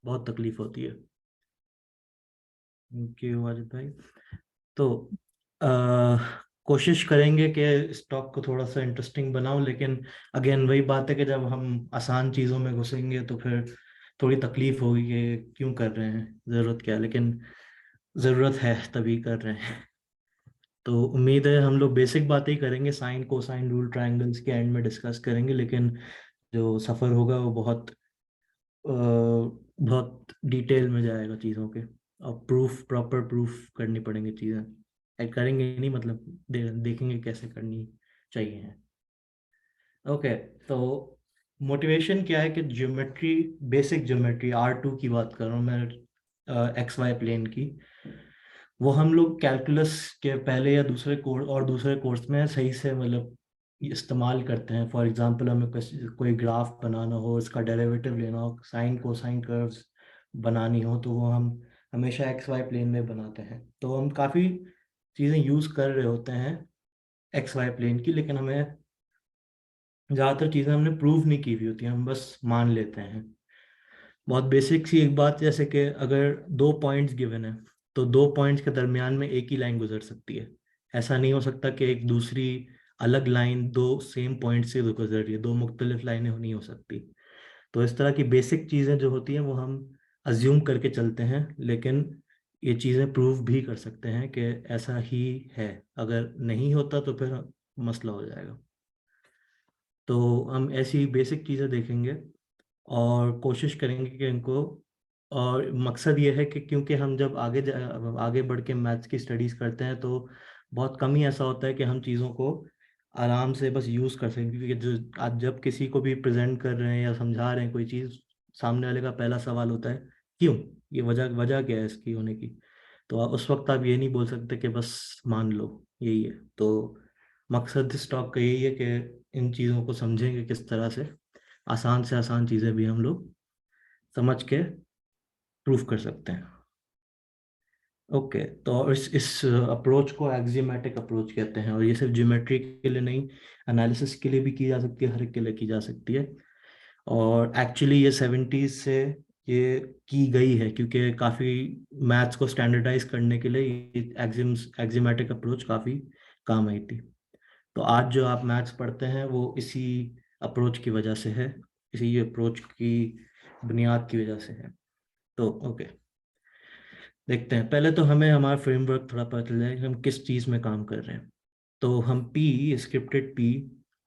बहुत तकलीफ होती है। क्यों वाजिद भाई? तो अ, कोशिश करेंगे कि इस टॉक को थोड़ा सा इंटरेस्टिंग बनाऊं, लेकिन अगेन वही बात है कि जब हम आसान चीज़ों में घुसेंगे तो फिर थोड़ी तकलीफ होगी कि क्यों कर रहे हैं, ज़रूरत क्या है, लेकिन ज़रूरत है तभी कर रहे हैं। तो उम्मीद है हम लोग बेसिक बातें ही करेंगे, साइन कोसाइन रूल ट्रायंगल्स के एंड में डिस्कस करेंगे, लेकिन जो सफ़र होगा वो बहुत डिटेल में जाएगा चीज़ों के, और प्रॉपर प्रूफ करनी पड़ेंगी चीज़ें। ऐड करेंगे नहीं मतलब देखेंगे कैसे करनी चाहिए। ओके, तो मोटिवेशन क्या है कि ज्योमेट्री, बेसिक ज्योमेट्री R2 की बात कर रहा हूँ मैं, एक्स वाई प्लेन की। वो हम लोग कैलकुलस के पहले या दूसरे कोर्स और दूसरे कोर्स में सही से मतलब इस्तेमाल करते हैं। फॉर एग्जांपल हमें कोई ग्राफ बनाना हो, इसका डेरिवेटिव लेना हो, साइन कोसाइन कर्व्स बनानी हो, तो वो हम हमेशा एक्स वाई प्लेन में बनाते हैं। तो हम काफ़ी चीज़ें यूज़ कर रहे होते हैं एक्स वाई प्लेन की, लेकिन हमें ज़्यादातर चीज़ें हमने प्रूव नहीं की हुई होती हैं, हम बस मान लेते हैं। बहुत बेसिक सी एक बात, जैसे कि अगर दो पॉइंट्स गिवन है तो दो पॉइंट्स के दरमियान में एक ही लाइन गुजर सकती है। ऐसा नहीं हो सकता कि एक दूसरी अलग लाइन दो सेम पॉइंट से गुजर रही है, दो मुख्तलिफ लाइनें नहीं हो सकती। तो इस तरह की बेसिक चीज़ें जो होती हैं वो हम अज्यूम करके चलते हैं, लेकिन ये चीज़ें प्रूव भी कर सकते हैं कि ऐसा ही है। अगर नहीं होता तो फिर मसला हो जाएगा। तो हम ऐसी बेसिक चीज़ें देखेंगे और कोशिश करेंगे कि इनको, और मकसद ये है कि क्योंकि हम जब आगे बढ़ के मैथ्स की स्टडीज़ करते हैं तो बहुत कम ही ऐसा होता है कि हम चीज़ों को आराम से बस यूज़ कर सकें। क्योंकि जो आज जब किसी को भी प्रेजेंट कर रहे हैं या समझा रहे हैं कोई चीज़, सामने वाले का पहला सवाल होता है क्यों, ये वजह वजह क्या है इसकी होने की। तो उस वक्त आप ये नहीं बोल सकते कि बस मान लो यही है। तो मकसद इस टॉक का यही है कि इन चीज़ों को समझेंगे किस तरह से आसान चीज़ें भी हम लोग समझ के प्रूफ कर सकते हैं। ओके, तो इस अप्रोच को एक्सियोमेटिक अप्रोच कहते हैं, और ये सिर्फ ज्योमेट्री के लिए नहीं, एनालिसिस के लिए भी की जा सकती है, हर एक के लिए की जा सकती है। और एक्चुअली ये 70s से ये की गई है, क्योंकि काफ़ी मैथ्स को स्टैंडर्डाइज करने के लिए एक्सियोमेटिक अप्रोच काफ़ी काम आई थी। तो आज जो आप मैथ्स पढ़ते हैं वो इसी अप्रोच की वजह से है, इसी अप्रोच की बुनियाद की वजह से है। तो ओके, देखते हैं। पहले तो हमें हमारा फ्रेमवर्क थोड़ा पता चल जाए कि हम किस चीज़ में काम कर रहे हैं। तो हम पी, स्क्रिप्टेड पी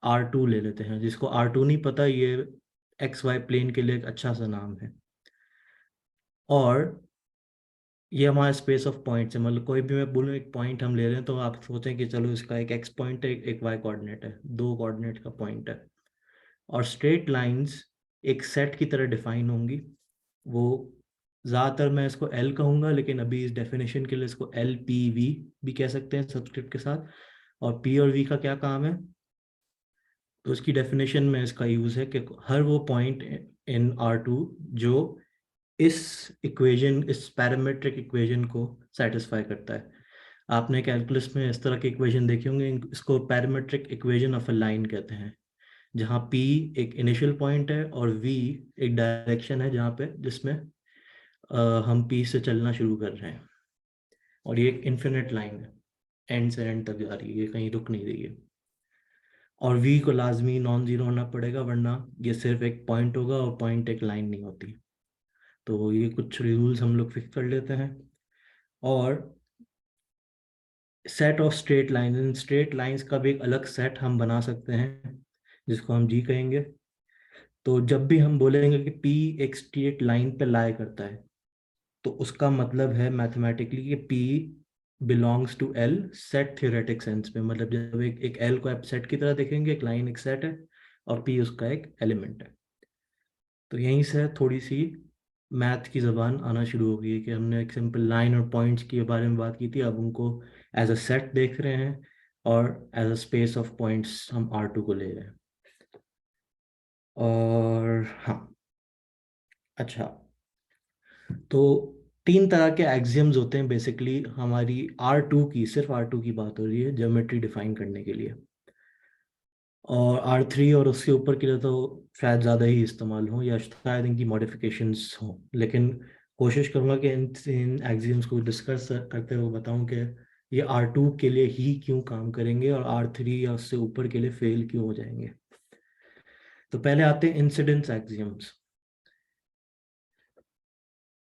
R2 ले लेते हैं। जिसको R2 नहीं पता, ये एक्स वाई प्लेन के लिए एक अच्छा सा नाम है। और ये हमारा स्पेस ऑफ पॉइंट्स है, मतलब कोई भी मैं बोलूँ एक पॉइंट हम ले रहे हैं तो आप सोचें कि चलो इसका एक एक्स पॉइंट है, एक वाई कोऑर्डिनेट है, दो कोऑर्डिनेट का पॉइंट है। और स्ट्रेट लाइंस एक सेट की तरह डिफाइन होंगी। वो ज़्यादातर मैं इसको एल कहूँगा, लेकिन अभी इस डेफिनेशन के लिए इसको LPV भी कह सकते हैं सब्सक्रिप्ट के साथ। और P और V का क्या काम है, तो उसकी डेफिनेशन में इसका यूज़ है कि हर वो पॉइंट इन R2 जो इस इक्वेशन, इस पैरामेट्रिक इक्वेशन को सेटिस्फाई करता है। आपने कैलकुलस में इस तरह के इक्वेशन देखे होंगे, इसको parametric equation of a line कहते हैं, जहाँ P एक इनिशियल पॉइंट है और V एक डायरेक्शन है जहाँ पे जिसमें हम P से चलना शुरू कर रहे हैं। और ये एक इन्फिनिट लाइन है, एंड से एंड तक जा रही है, ये कहीं रुक नहीं रही है। और V को लाजमी नॉन जीरो होना पड़ेगा, वरना ये सिर्फ एक पॉइंट होगा और पॉइंट एक लाइन नहीं होती। तो ये कुछ रूल्स हम लोग फिक्स कर लेते हैं। और set of straight line, in straight lines का भी एक अलग सेट हम बना सकते हैं जिसको हम G कहेंगे। तो जब भी हम बोलेंगे कि P एक स्ट्रेट लाइन पे लाई करता है, तो उसका मतलब है मैथमेटिकली कि P belongs to L set theoretic sense में। मतलब जब एक L को आप सेट की तरह देखेंगे, एक लाइन एक सेट है और P उसका एक एलिमेंट है। तो यहीं से थोड़ी सी मैथ की ज़बान आना शुरू हो गई है कि हमने एक सिंपल लाइन और पॉइंट्स के बारे में बात की थी, अब उनको एज अ सेट देख रहे हैं और as a space of points हम R2 को ले रहे हैं। और हाँ, अच्छा, तो तीन तरह के एक्सियम्स होते हैं बेसिकली हमारी R2 की, सिर्फ R2 की बात हो रही है ज्योमेट्री डिफाइन करने के लिए। और R3 और उसके ऊपर के लिए तो शायद ज़्यादा ही इस्तेमाल हो या शायद इनकी मॉडिफिकेशंस हो, लेकिन कोशिश करूँगा कि इन एक्सियम्स को डिस्कस करते हुए बताऊँ कि ये R2 के लिए ही क्यों काम करेंगे और R3 या उससे ऊपर के लिए फेल क्यों हो जाएंगे। तो पहले आते हैं इंसिडेंस एक्सियम्स।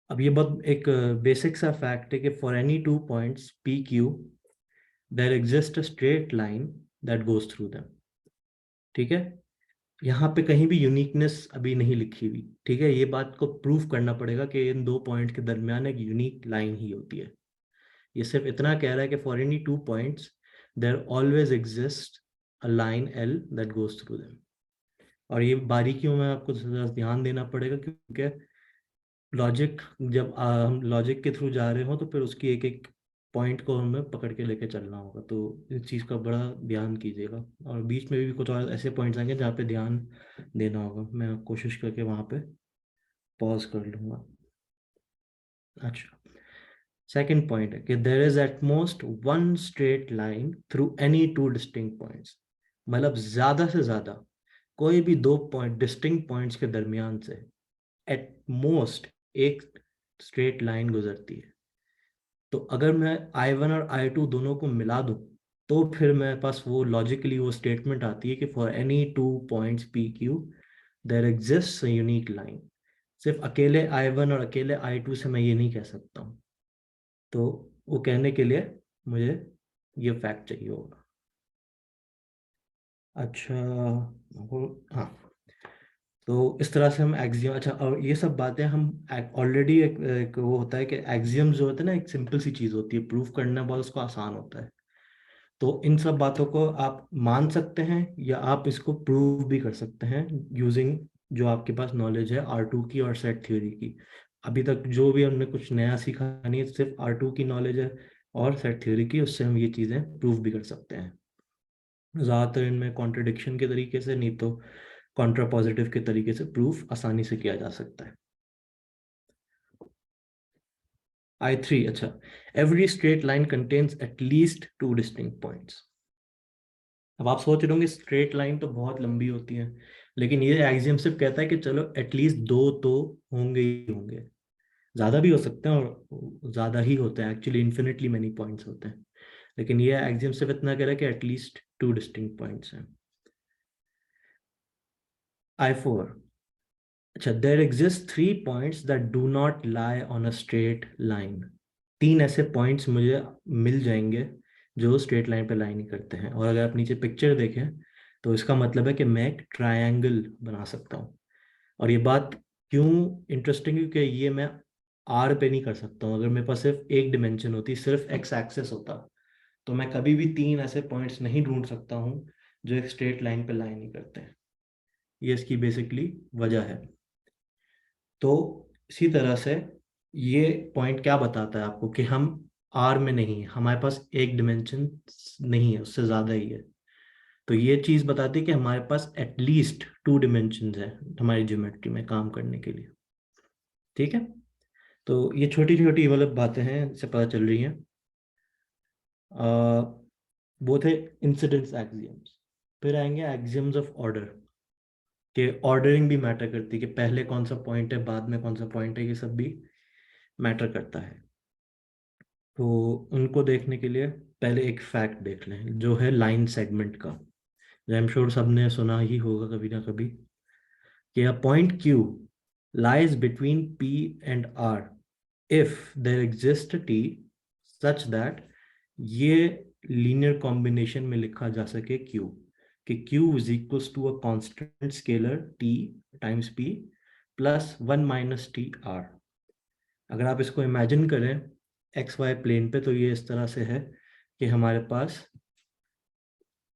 अब ये बहुत एक बेसिक सा फैक्ट है कि for any 2 points P Q there exist a straight line that goes through them. ठीक है, यहाँ पे कहीं भी यूनिकनेस अभी नहीं लिखी हुई। ठीक है, ये बात को प्रूव करना पड़ेगा कि इन 2 पॉइंट के दरमियान एक यूनिक लाइन ही होती है। ये सिर्फ इतना कह रहा है कि for any 2 points there always exist a line L that goes through them. और ये बारीकियों में आपको थोड़ा ध्यान देना पड़ेगा, क्योंकि लॉजिक जब हम लॉजिक के थ्रू जा रहे हो तो फिर उसकी एक एक पॉइंट को हमें पकड़ के लेके चलना होगा, तो इस चीज़ का बड़ा ध्यान कीजिएगा। और बीच में भी कुछ और ऐसे पॉइंट्स आएंगे जहाँ पे ध्यान देना होगा, मैं कोशिश करके वहाँ पे पॉज कर लूँगा। अच्छा, सेकंड पॉइंट है कि there is at most one straight line through any 2 distinct points. मतलब ज़्यादा से ज़्यादा कोई भी 2 पॉइंट डिस्टिंक्ट पॉइंट्स के दरमियान से एट मोस्ट एक स्ट्रेट लाइन गुजरती है। तो अगर मैं I1 और I2 दोनों को मिला दूं तो फिर मेरे पास वो लॉजिकली वो स्टेटमेंट आती है कि for any 2 points P Q there exist a unique line. सिर्फ अकेले I1 और अकेले I2 से मैं ये नहीं कह सकता हूँ। तो वो कहने के लिए मुझे ये फैक्ट चाहिए होगा। अच्छा, हाँ, तो इस तरह से हम एक्सियम, अच्छा, और ये सब बातें हम ऑलरेडी एक वो होता है कि एक्सियम जो होता है ना, एक सिंपल सी चीज़ होती है, प्रूफ करना बहुत उसको आसान होता है। तो इन सब बातों को आप मान सकते हैं या आप इसको प्रूव भी कर सकते हैं यूजिंग जो आपके पास नॉलेज है R2 की और सेट थ्योरी की। अभी तक जो भी हमने कुछ नया सीखा नहीं है, सिर्फ R2 की नॉलेज है और सेट थ्योरी की, उससे हम ये चीज़ें प्रूव भी कर सकते हैं। ज़्यादातर इनमें कॉन्ट्रडिक्शन के तरीके से, नहीं तो कॉन्ट्रा पॉजिटिव के तरीके से प्रूफ आसानी से किया जा सकता है। I3, अच्छा, every straight line contains at least 2 distinct points. अब आप सोच रहे होंगे स्ट्रेट लाइन तो बहुत लंबी होती है, लेकिन ये एक्सियम सिर्फ कहता है कि चलो एटलीस्ट 2 तो होंगे ही होंगे। ज़्यादा भी हो सकते हैं और ज़्यादा ही होते हैं, एक्चुअली इन्फिनिटली मैनी पॉइंट्स होते हैं, लेकिन ये एक्सियम सिर्फ इतना कह रहा है कि एटलीस्ट 2 डिस्टिंक्ट पॉइंट्स हैं। I4, अच्छा, there exist 3 points that do not lie on a straight line. 3 ऐसे पॉइंट्स मुझे मिल जाएंगे जो स्ट्रेट लाइन पे लाई नहीं करते हैं, और अगर आप नीचे पिक्चर देखें तो इसका मतलब है कि मैं एक ट्रायंगल बना सकता हूँ। और ये बात क्यों इंटरेस्टिंग है, क्योंकि ये मैं आर पे नहीं कर सकता हूँ। अगर मेरे पास सिर्फ एक डिमेंशन होती, सिर्फ एक्स एक्सेस होता, तो मैं कभी भी 3 ऐसे पॉइंट्स नहीं ढूंढ सकता हूँ जो एक स्ट्रेट लाइन पे लाई नहीं करते हैं। ये इसकी बेसिकली वजह है। तो इसी तरह से ये पॉइंट क्या बताता है आपको कि हम आर में नहीं है, हमारे पास एक डिमेंशन नहीं है, उससे ज़्यादा ही है। तो ये चीज़ बताती है कि हमारे पास एटलीस्ट 2 डिमेंशंस है हमारी ज्योमेट्री में काम करने के लिए। ठीक है, तो ये छोटी छोटी मतलब बातें हैं, इससे पता चल रही हैं। वो थे इंसिडेंस एक्सियम्स। फिर आएंगे एक्सियम्स ऑफ ऑर्डर, कि ऑर्डरिंग भी मैटर करती है कि पहले कौन सा पॉइंट है बाद में कौन सा पॉइंट है, ये सब भी मैटर करता है। तो उनको देखने के लिए पहले एक फैक्ट देख लें जो है लाइन सेगमेंट का, जो आई एम श्योर सबने सुना ही होगा कभी ना कभी, कि a point Q lies between P and R if there exists a T such that ये लीनियर कॉम्बिनेशन में लिखा जा सके Q, कि Q is equals to a constant scalar T times P plus 1 minus T R। अगर आप इसको imagine करें एक्स वाई प्लेन पे, तो ये इस तरह से है कि हमारे पास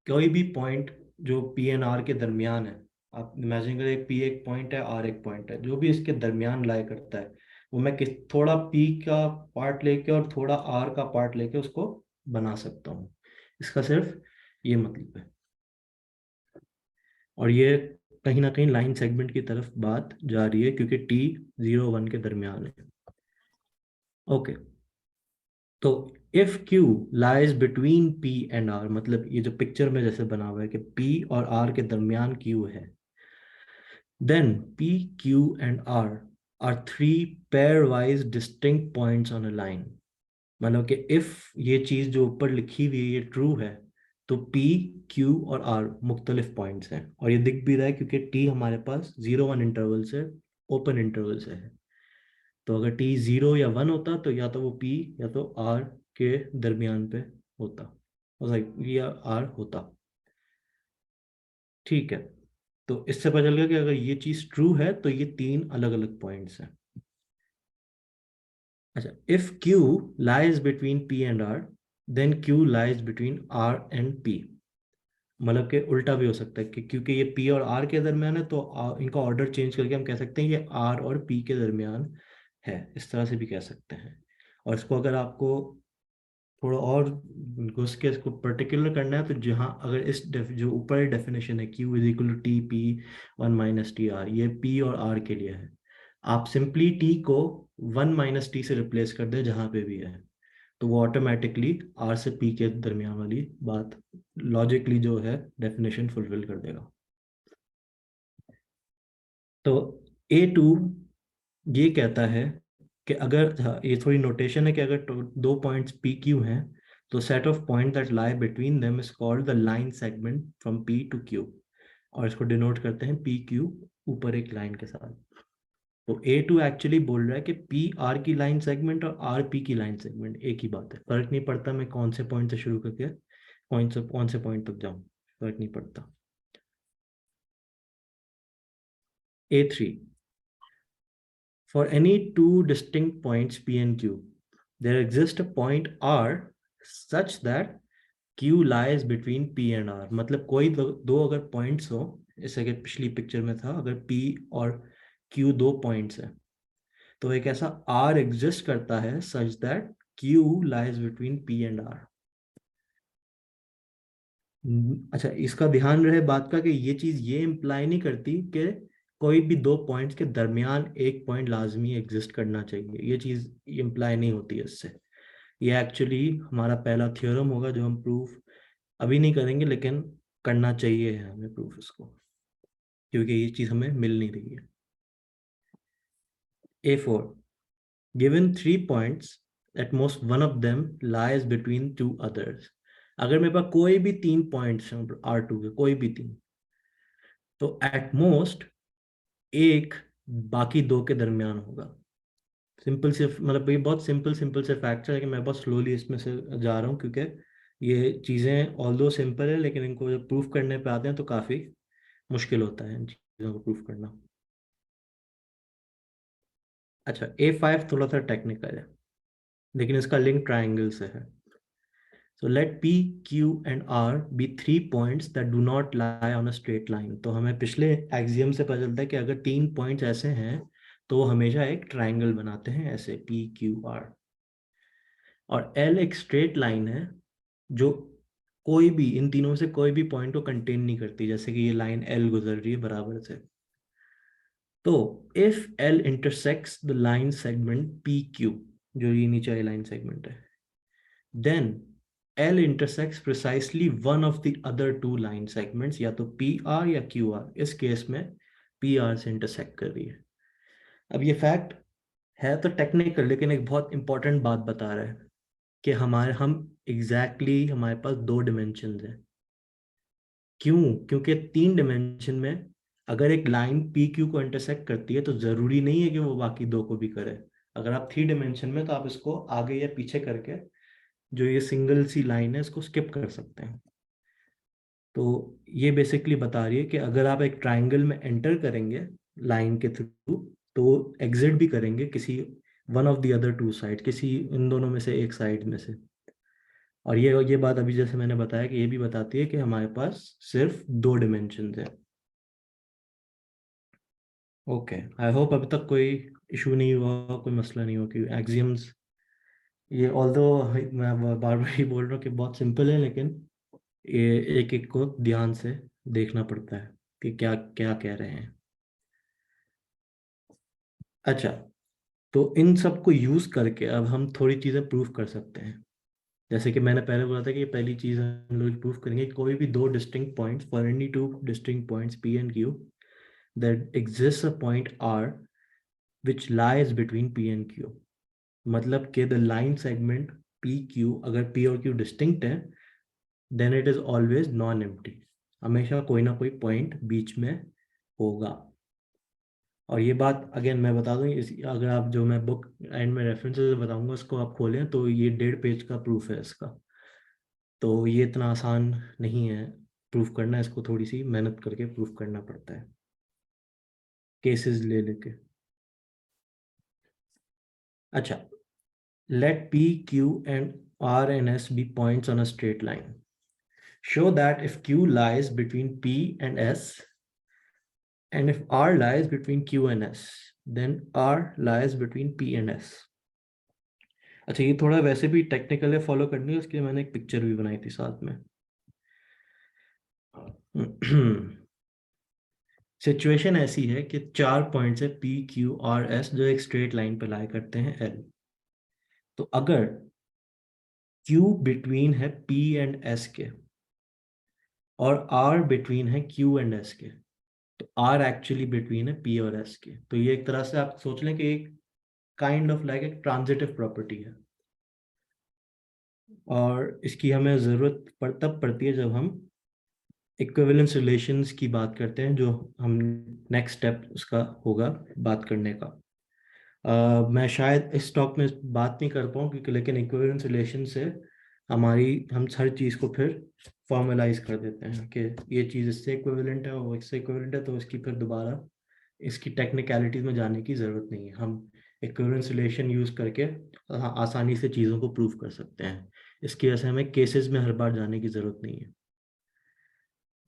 कोई भी पॉइंट जो पी एन आर के दरमियान है, आप इमेजिन करें पी एक पॉइंट है आर एक पॉइंट है, जो भी इसके दरमियान लाई करता है, वो मैं किस थोड़ा पी का पार्ट लेके और थोड़ा आर का पार्ट लेके उसको बना सकता हूँ। इसका सिर्फ ये मतलब है, और ये कहीं ना कहीं लाइन सेगमेंट की तरफ बात जा रही है क्योंकि टी 0 1 के दरमियान है। ओके, तो if Q lies between P and R, मतलब ये जो पिक्चर में जैसे बना हुआ है कि पी और आर के दरमियान क्यू है, then P Q and R three pairwise distinct points on a line. मतलब कि इफ ये चीज जो ऊपर लिखी हुई है ये ट्रू है, तो पी क्यू और आर मुख्तलिफ पॉइंट्स हैं, और ये दिख भी रहा है क्योंकि टी हमारे पास 0 1 इंटरवल से ओपन इंटरवल से है। तो अगर टी 0 या 1 होता तो या तो वो पी या तो आर के दरमियान पे होता, या आर होता। ठीक है, तो इससे पता चल गया कि अगर ये चीज ट्रू है तो ये तीन अलग अलग पॉइंट्स हैं। अच्छा, if Q lies between P and R, then Q lies between R and P. मतलब कि उल्टा भी हो सकता है कि क्योंकि ये पी और आर के दरमियान है तो इनका ऑर्डर चेंज करके हम कह सकते हैं ये आर और पी के दरमियान है, इस तरह से भी कह सकते हैं। और इसको अगर आपको थोड़ा और घुस के इसको पर्टिकुलर करना है तो जहाँ अगर जो ऊपर डेफिनेशन है Q is equal to T P 1 - T R, ये पी और आर के लिए है। आप सिंपली टी को 1 - टी से रिप्लेस कर दे जहाँ पे भी है, तो वो ऑटोमेटिकली आर से पी के दरमियान वाली बात लॉजिकली जो है डेफिनेशन फुलफिल कर देगा। तो A2 ये कहता है कि अगर, हाँ, ये थोड़ी नोटेशन है कि अगर दो पॉइंट्स पी क्यू हैं तो set of point that lie between them is called the line segment from P to Q, और इसको डिनोट करते हैं पी क्यू ऊपर एक लाइन के साथ। तो A2 एक्चुअली बोल रहा है कि पी आर की लाइन सेगमेंट और आर पी की लाइन सेगमेंट एक ही बात है, फर्क नहीं पड़ता मैं कौन से पॉइंट से शुरू करके कौन से पॉइंट तक जाऊं, फर्क नहीं पड़ता। A3, for any two distinct points P and Q, there exists a point R such that Q lies between P and R। मतलब कोई दो अगर पॉइंट्स हो, जैसे कि पिछली पिक्चर में था, अगर P और Q दो पॉइंट्स हैं तो एक ऐसा R एग्जिस्ट करता है such that Q lies between P and R। अच्छा, इसका ध्यान रहे बात का कि ये चीज ये इम्प्लाई नहीं करती कि कोई भी दो पॉइंट्स के दरमियान एक पॉइंट लाजमी एग्जिस्ट करना चाहिए, ये चीज इम्प्लाई नहीं होती है इससे। ये एक्चुअली हमारा पहला थ्योरम होगा जो हम प्रूफ अभी नहीं करेंगे, लेकिन करना चाहिए है हमें प्रूफ इसको, क्योंकि ये चीज हमें मिल नहीं रही है। A4, given 3 points, at most one of them lies between two others। अगर मेरे पास कोई भी तीन पॉइंट्स हैं R2 के, कोई भी तीन, तो एट मोस्ट एक बाकी दो के दरमियान होगा। सिंपल से, मतलब ये बहुत सिंपल सिंपल से फैक्ट है कि मैं बहुत स्लोली इसमें से जा रहा हूँ क्योंकि ये चीज़ें ऑल्दो सिंपल है लेकिन इनको जब प्रूफ करने पे आते हैं तो काफ़ी मुश्किल होता है इन चीज़ों को प्रूफ करना। अच्छा, A5 थोड़ा सा टेक्निकल है लेकिन इसका लिंक ट्राइंगल से है। So let P, Q and R be 3 points that do not lie on a straight line। तो हमें पिछले एक्सियम से पता चलता है कि अगर तीन पॉइंट्स ऐसे हैं तो वो हमेशा एक ट्राइंगल बनाते हैं ऐसे P, Q, R। और L एक स्ट्रेट लाइन है जो कोई भी इन तीनों से कोई भी पॉइंट को कंटेन नहीं करती, जैसे कि ये लाइन L गुजर रही है बराबर से। तो if L intersects the line segment P Q, जो ये नीचे वाली लाइन सेगमेंट है, then L intersects precisely one of the other two line segments, या तो PR या QR। इस केस में PR से इंटरसेक्ट कर रही है। अब ये फैक्ट है तो टेक्निकल लेकिन एक बहुत इंपॉर्टेंट बात बता रहा है कि हम हमारे पास दो डिमेंशन हैं। क्यों? क्योंकि तीन डिमेंशन में अगर एक लाइन पी क्यू को इंटरसेक्ट करती है तो जरूरी नहीं है कि वो बाकी दो को भी करे। अगर आप 3 डिमेंशन में तो आप इसको आगे या पीछे करके जो ये सिंगल सी लाइन है इसको स्किप कर सकते हैं। तो ये बेसिकली बता रही है कि अगर आप एक ट्राइंगल में एंटर करेंगे लाइन के थ्रू तो एग्जिट भी करेंगे किसी one of the other two side, किसी इन दोनों में से एक साइड में से। और ये बात अभी जैसे मैंने बताया कि ये भी बताती है कि हमारे पास सिर्फ दो डिमेंशन है। ओके, आई होप अभी तक कोई इशू नहीं हुआ, कोई मसला नहीं हुआ कि एक्सियम्स, ये ऑल्दो मैं बार बार ही बोल रहा हूँ कि बहुत सिंपल है लेकिन ये एक एक को ध्यान से देखना पड़ता है कि क्या क्या कह रहे हैं। अच्छा, तो इन सब को यूज करके अब हम थोड़ी चीजें प्रूव कर सकते हैं। जैसे कि मैंने पहले बोला था कि पहली चीज हम लोग प्रूफ करेंगे, कोई भी दो distinct points, for any two distinct points P and Q, that exist a point R which lies between P and Q. मतलब कि the line segment P Q, अगर पी और क्यू डिस्टिंक्ट है, then it is always non empty. हमेशा कोई ना कोई point बीच में होगा। और ये बात अगेन मैं बता दूं, अगर आप जो मैं बुक एंड में रेफरेंसेस बताऊंगा उसको आप खोलें तो ये 1.5 पेज का प्रूफ है इसका। तो ये इतना आसान नहीं है प्रूफ करना, इसको थोड़ी सी मेहनत करके प्रूफ करना पड़ता है, केसेस ले लेके। अच्छा, let P, Q and R and S be points on a straight line. Show that if Q lies between P and S, and if R lies between Q and S, then R lies between P and S. अच्छा, ये थोड़ा वैसे भी technical है, follow करनी है, उसके लिए मैंने एक पिक्चर भी बनाई थी साथ में। सिचुएशन ऐसी है कि 4 पॉइंट्स है P, Q, R, S जो एक स्ट्रेट लाइन पे लाई करते हैं L। तो अगर Q बिटवीन है P एंड S के और R बिटवीन है Q एंड S के, तो R एक्चुअली बिटवीन है P और S के। तो ये एक तरह से आप सोच लें कि एक काइंड ऑफ लाइक एक ट्रांजिटिव प्रॉपर्टी है, और इसकी हमें ज़रूरत तब पड़ती है जब हम इक्विवेलेंस रिलेशंस की बात करते हैं, जो हम नेक्स्ट स्टेप उसका होगा बात करने का। मैं शायद इस टॉक में बात नहीं कर पाऊँ क्योंकि, लेकिन इक्विवेलेंस रिलेशन से हम हर चीज़ को फिर फॉर्मलाइज कर देते हैं कि ये चीज़ इससे इक्विवेलेंट है, वो इससे इक्विवेलेंट है, तो इसकी फिर दोबारा इसकी टेक्निकलिटीज में जाने की ज़रूरत नहीं है। हम इक्विवेलेंस रिलेशन यूज़ करके आसानी से चीज़ों को प्रूव कर सकते हैं। इसकी वजह से हमें केसेस में हर बार जाने की ज़रूरत नहीं है।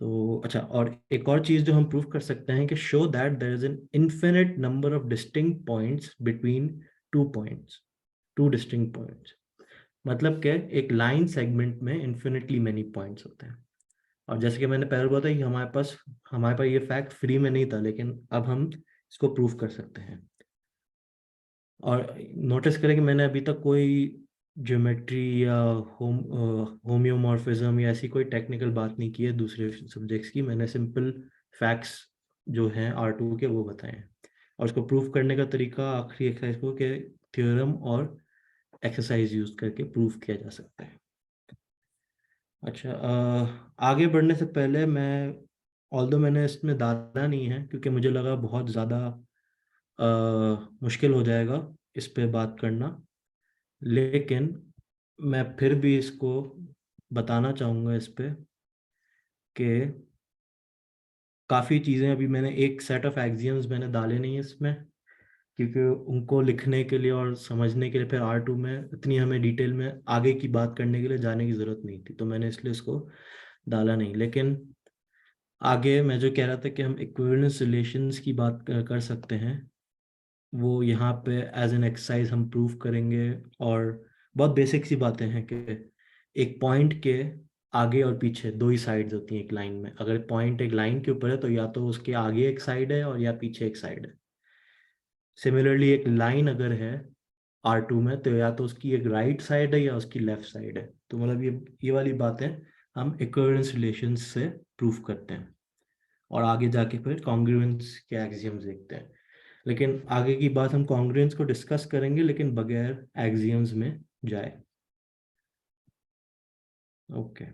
तो अच्छा, और एक और चीज़ जो हम प्रूव कर सकते हैं कि show that there is an infinite number of distinct points between two distinct points. मतलब कि एक लाइन सेगमेंट में इन्फिनिटली मेनी पॉइंट्स होते हैं। और जैसे कि मैंने पहले बोला था कि हमारे पास ये फैक्ट फ्री में नहीं था, लेकिन अब हम इसको प्रूव कर सकते हैं। और नोटिस करें कि मैंने अभी तक कोई ज्योमेट्री या होम्योमॉर्फिज्म या ऐसी कोई टेक्निकल बात नहीं की है दूसरे सब्जेक्ट्स की। मैंने सिंपल फैक्ट्स जो हैं R2 के वो बताए हैं, और उसको प्रूव करने का तरीका आखिरी एक्सरसाइज को कि थ्योरम और एक्सरसाइज यूज करके प्रूव किया जा सकता है। अच्छा, आगे बढ़ने से पहले मैं, ऑल्दो मैंने इसमें डाला नहीं है क्योंकि मुझे लगा बहुत ज़्यादा मुश्किल हो जाएगा इस पे बात करना, लेकिन मैं फिर भी इसको बताना चाहूँगा इस पे कि काफ़ी चीज़ें अभी मैंने एक सेट ऑफ एक्सियम्स मैंने डाले नहीं है इसमें, क्योंकि उनको लिखने के लिए और समझने के लिए फिर R2 में इतनी हमें डिटेल में आगे की बात करने के लिए जाने की ज़रूरत नहीं थी, तो मैंने इसलिए इसको डाला नहीं। लेकिन आगे मैं जो कह रहा था कि हम इक्विवेलेंस रिलेशंस की बात कर सकते हैं, वो यहाँ पे एज एन एक्सरसाइज हम प्रूव करेंगे। और बहुत बेसिक सी बातें हैं कि एक पॉइंट के आगे और पीछे दो ही साइड्स होती हैं एक लाइन में। अगर पॉइंट एक लाइन के ऊपर है तो या तो उसके आगे एक साइड है और या पीछे एक साइड है। सिमिलरली एक लाइन अगर है R2 में, तो या तो उसकी एक राइट साइड है या उसकी लेफ्ट साइड है। तो मतलब ये वाली बातें हम इक्विवेलेंस रिलेशंस से प्रूव करते हैं, और आगे जाके फिर कॉन्ग्रुएंस के एक्सियम्स देखते हैं। लेकिन आगे की बात हम कॉन्ग्रुएंस को डिस्कस करेंगे, लेकिन बगैर एक्सियम्स में जाए। ओके,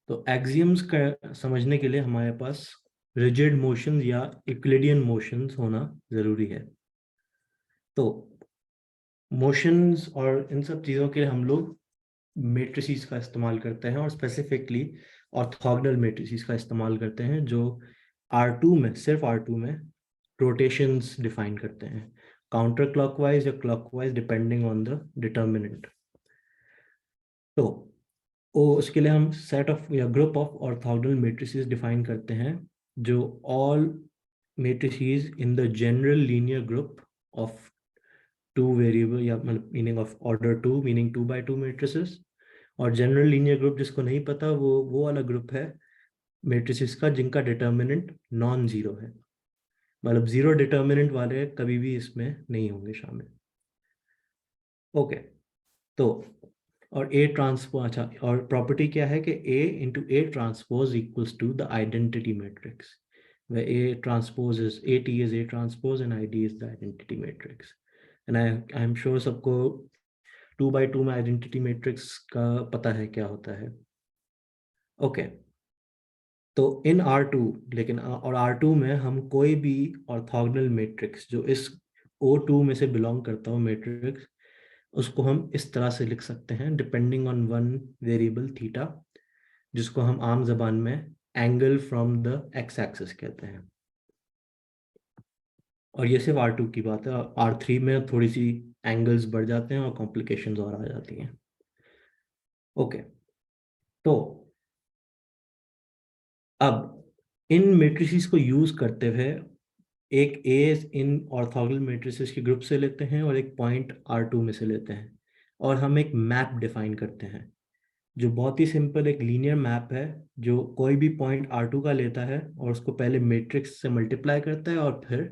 तो एक्सियम्स का समझने के लिए हमारे पास रिजिड मोशंस या यूक्लिडियन मोशंस होना ज़रूरी है। तो मोशंस और इन सब चीज़ों के लिए हम लोग मेट्रिसेस का इस्तेमाल करते हैं, और स्पेसिफिकली ऑर्थोगोनल मेट्रिसेस का इस्तेमाल करते हैं, जो R2 में, सिर्फ R2 में रोटेशंस डिफाइन करते हैं, काउंटर क्लॉकवाइज या clockwise depending on the determinant. तो उसके लिए हम सेट ऑफ या group of orthogonal matrices define करते हैं, जो all matrices in the general linear group of two variable, या मतलब meaning of order 2 meaning 2x2 matrices. और जनरल लीनियर ग्रुप जिसको नहीं पता, वो वाला ग्रुप है मेट्रिसेस का जिनका डिटर्मिनेंट नॉन जीरो है, मतलब जीरो डिटर्मिनेंट वाले कभी भी इसमें नहीं होंगे शामिल। ओके, तो और ए ट्रांसपोज, अच्छा, और प्रॉपर्टी क्या है कि A into A transpose equals to the identity matrix, where A transpose is AT is A transpose and ID is the identity matrix. And I'm sure सबको 2x2 में identity matrix का पता है क्या होता है. ओके, तो इन R2, लेकिन और R2 में हम कोई भी ऑर्थोगोनल मैट्रिक्स जो इस O2 में से बिलोंग करता हो मैट्रिक्स, उसको हम इस तरह से लिख सकते हैं depending on one variable theta, जिसको हम आम जबान में angle from the x axis कहते हैं. और ये सिर्फ R2 की बात है. R3 में थोड़ी सी एंगल्स बढ़ जाते हैं और कॉम्प्लिकेशंस और आ जाती हैं. ओके, तो अब इन मैट्रिसेस को यूज करते हुए एक ए इन ऑर्थोगोनल मैट्रिसेस के ग्रुप से लेते हैं और एक पॉइंट R2 में से लेते हैं और हम एक मैप डिफाइन करते हैं जो बहुत ही सिंपल एक लीनियर मैप है, जो कोई भी पॉइंट R2 का लेता है और उसको पहले मैट्रिक्स से मल्टीप्लाई करता है और फिर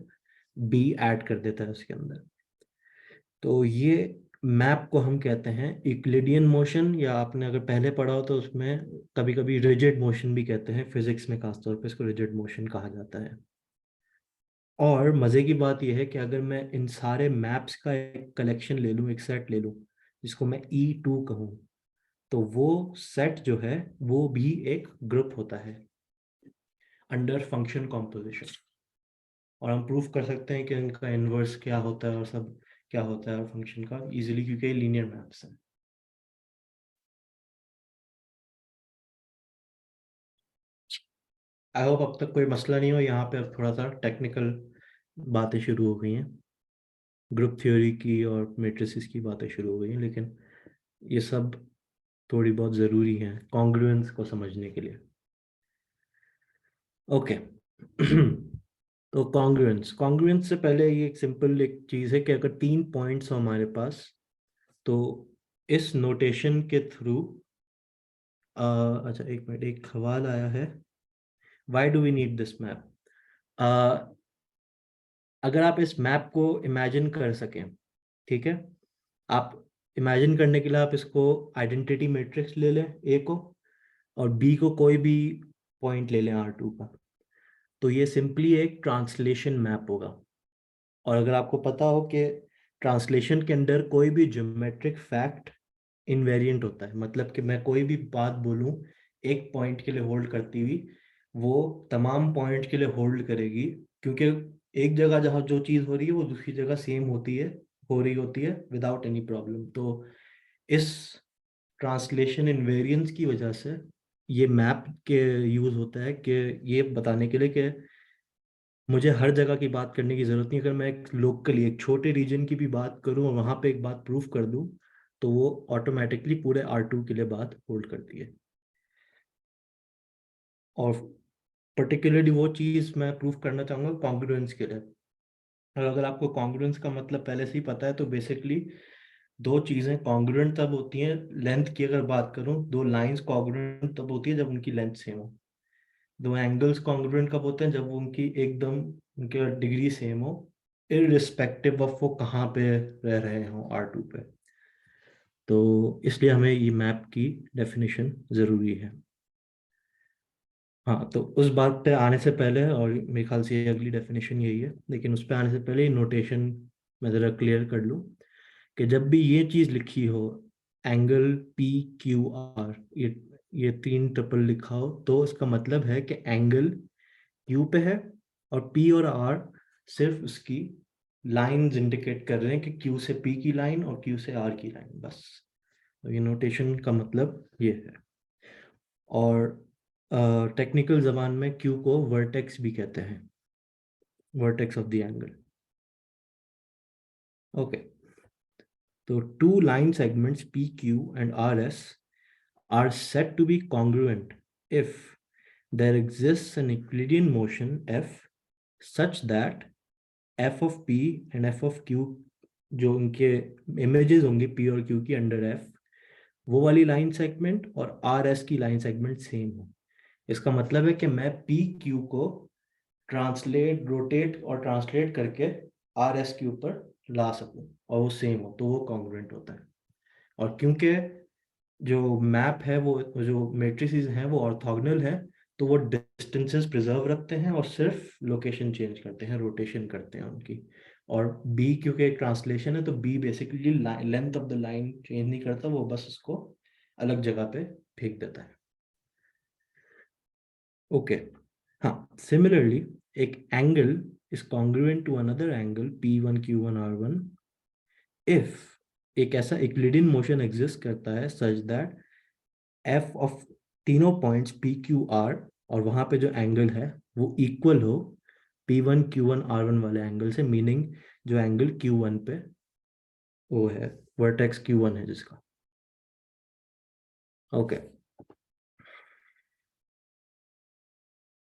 B ऐड कर देता है उसके अंदर. तो ये मैप को हम कहते हैं यूक्लिडियन मोशन, या आपने अगर पहले पढ़ा हो तो उसमें कभी कभी रिजिड मोशन भी कहते हैं, फिजिक्स में खासतौर पे इसको रिजिड मोशन कहा जाता है. और मज़े की बात यह है कि अगर मैं इन सारे मैप्स का एक कलेक्शन ले लूँ, एक सेट ले लूँ जिसको मैं E2 कहूँ, तो वो सेट जो है वो भी एक ग्रुप होता है अंडर फंक्शन कॉम्पोजिशन. और हम प्रूफ कर सकते हैं कि इनका इन्वर्स क्या होता है और सब क्या होता है फंक्शन का इजीली, क्योंकि लीनियर मैप्स हैं. आई होप अब तक कोई मसला नहीं हो. यहाँ पे अब थोड़ा सा टेक्निकल बातें शुरू हो गई हैं, ग्रुप थ्योरी की और मैट्रिसेस की बातें शुरू हो गई हैं, लेकिन ये सब थोड़ी बहुत ज़रूरी हैं कॉन्ग्रुएंस को समझने के लिए. ओके. तो कॉन्ग्रुएंस, कॉन्ग्रुएंस से पहले ये एक सिंपल एक चीज़ है कि अगर 3 पॉइंट्स हो हमारे पास, तो इस नोटेशन के थ्रू, अच्छा एक मिनट, एक सवाल आया है, why do we need this map. अगर आप इस मैप को इमेजिन कर सकें, ठीक है, आप इमेजिन करने के लिए आप इसको आइडेंटिटी मैट्रिक्स ले लें ए को, और बी को कोई भी पॉइंट ले लें R2 का, तो ये सिंपली एक ट्रांसलेशन मैप होगा. और अगर आपको पता हो कि ट्रांसलेशन के अंदर कोई भी ज्योमेट्रिक फैक्ट इनवेरिएंट होता है, मतलब कि मैं कोई भी बात बोलूं एक पॉइंट के लिए होल्ड करती हुई, वो तमाम पॉइंट के लिए होल्ड करेगी, क्योंकि एक जगह जहाँ जो चीज़ हो रही है वो दूसरी जगह सेम होती है, हो रही होती है विदाउट एनी प्रॉब्लम. तो इस ट्रांसलेशन इनवेरिएंस की वजह से ये मैप के यूज़ होता है कि ये बताने के लिए कि मुझे हर जगह की बात करने की ज़रूरत नहीं. अगर मैं एक लोकली एक छोटे रीजन की भी बात करूं और वहाँ पे एक बात प्रूफ कर दूं, तो वो ऑटोमेटिकली पूरे R2 के लिए बात होल्ड करती है. और पर्टिकुलरली वो चीज़ मैं प्रूफ करना चाहूँगा कॉन्ग्रुएंस के लिए. और अगर आपको कॉन्ग्रुएंस का मतलब पहले से ही पता है, तो बेसिकली दो चीज़ें कॉन्ग्रुएंट तब होती हैं, लेंथ की अगर बात करूं, दो लाइंस कॉन्ग्रुएंट तब होती है जब उनकी लेंथ सेम हो. दो एंगल्स कॉन्ग्रुएंट कब होते हैं, जब उनकी एकदम उनके डिग्री सेम हो, इररिस्पेक्टिव ऑफ वो कहाँ पे रह रहे हो R2 पे. तो इसलिए हमें ये मैप की डेफिनेशन ज़रूरी है. हाँ, तो उस बात पे आने से पहले, और मेरे ख्याल से ये अगली डेफिनेशन यही है, लेकिन उस पे आने से पहले नोटेशन मैं ज़रा क्लियर कर लूँ कि जब भी ये चीज़ लिखी हो, एंगल PQR, ये 3 ट्रिपल लिखा हो, तो इसका मतलब है कि एंगल Q पे है और P और R सिर्फ उसकी लाइंस इंडिकेट कर रहे हैं कि Q से P की लाइन और Q से R की लाइन, बस. तो ये नोटेशन का मतलब ये है. और टेक्निकल ज़बान में Q को वर्टेक्स भी कहते हैं, vertex of the angle. Okay, तो 2 line segments PQ and RS are said to be congruent if there exists an Euclidean motion F such that F of P and F of Q, जो उनके images होंगी P और Q की under F, वो वाली line segment और RS की line segment same हो. इसका मतलब है कि मैं PQ को ट्रांसलेट, रोटेट और ट्रांसलेट करके RS के ऊपर ला सकूं और वो सेम हो, तो वो कॉन्ग्रुएंट होता है. और क्योंकि जो मैप है वो जो मेट्रिसेस हैं वो ऑर्थोगोनल है, तो वो डिस्टेंसेस प्रिजर्व रखते हैं और सिर्फ लोकेशन चेंज करते हैं, रोटेशन करते हैं उनकी। और बी क्योंकि एक ट्रांसलेशन है, तो B basically length of the line change नहीं करता, वो बस उसको अलग जगह पे फेंक देता है। ओके, हाँ, सिमिलरली एक angle is congruent to another angle P1 Q1 R1 इफ एक ऐसा इक्लिडियन मोशन एग्जिस्ट करता है सच दैट एफ ऑफ तीनों पॉइंट्स PQR और वहां पे जो एंगल है वो इक्वल हो P1 Q1 R1 वाले एंगल से, मीनिंग जो एंगल Q1 पे वो है वर्टेक्स Q1 है जिसका। ओके,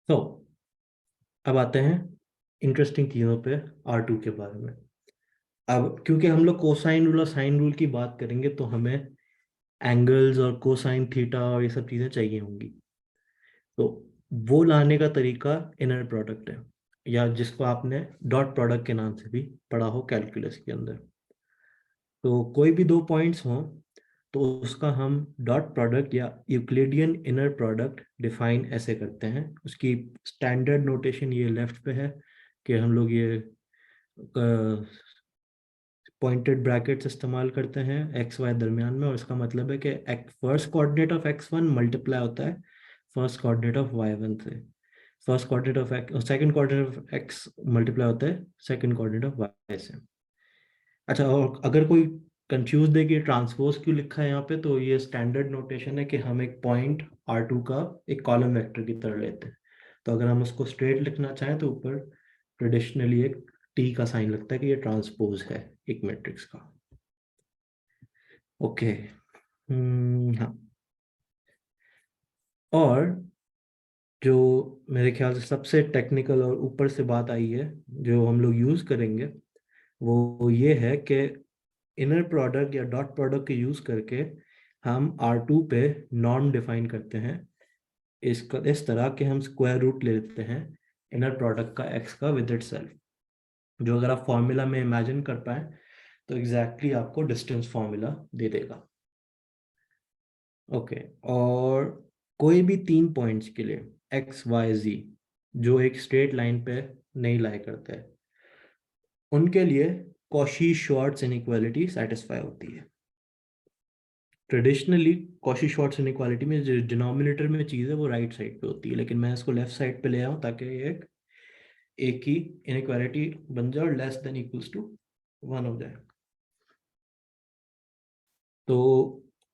तो अब आते हैं इंटरेस्टिंग चीज़ों पे R2 के बारे में। अब क्योंकि हम लोग कोसाइन रूल और साइन रूल की बात करेंगे तो हमें एंगल्स और कोसाइन थीटा और ये सब चीज़ें चाहिए होंगी। तो वो लाने का तरीका इनर प्रोडक्ट है, या जिसको आपने डॉट प्रोडक्ट के नाम से भी पढ़ा हो कैलकुलस के अंदर। तो कोई भी दो पॉइंट्स हों तो उसका हम डॉट प्रोडक्ट या यूक्लिडियन इनर प्रोडक्ट डिफाइन ऐसे करते हैं। उसकी स्टैंडर्ड नोटेशन ये लेफ्ट पे है कि हम लोग ये पॉइंटेड ब्रैकेट्स इस्तेमाल करते हैं एक्स वाई दरमियान में, और इसका मतलब है कि first coordinate of x1 multiply होता है फर्स्ट कोऑर्डिनेट ऑफ y1 से, first coordinate of x second coordinate of x multiply होता है सेकंड कोऑर्डिनेट ऑफ y से। अच्छा, और अगर कोई कंफ्यूज दे कि ट्रांसपोज क्यों लिखा है यहाँ पे, तो ये स्टैंडर्ड नोटेशन है कि हम एक पॉइंट R2 का एक कॉलम वेक्टर की तरह लेते हैं। तो अगर हम उसको स्ट्रेट लिखना चाहें तो ऊपर ट्रेडिशनली एक टी का साइन लगता है कि ये ट्रांसपोज है एक मैट्रिक्स का। ओके, हाँ, और जो मेरे ख्याल से सबसे टेक्निकल और ऊपर से बात आई है जो हम लोग यूज़ करेंगे वो ये है कि इनर प्रोडक्ट या डॉट प्रोडक्ट के यूज़ करके हम R2 पे नॉर्म डिफाइन करते हैं इसका इस तरह कि हम स्क्वायर रूट ले लेते हैं इनर प्रोडक्ट का x का विद इट सेल्फ, जो अगर आप फॉर्मूला में इमेजिन कर पाए तो एग्जैक्टली आपको डिस्टेंस फॉर्मूला दे देगा। ओके, और कोई भी तीन पॉइंट्स के लिए एक्स वाई जी जो एक स्ट्रेट लाइन पे नहीं लाई करते हैं, उनके लिए कॉशी श्वार्ट्ज इनइक्वालिटी सेटिस्फाई होती है। ट्रेडिशनली कॉशी श्वार्ट्ज इनइक्वालिटी में जो डिनोमिनेटर में चीज़ है वो राइट साइड पे होती है, लेकिन मैं इसको लेफ्ट साइड पे ले आऊँ ताकि ये एक ही इनइक्वालिटी बन जाए और लेस देन इक्वल्स टू 1 हो जाए। तो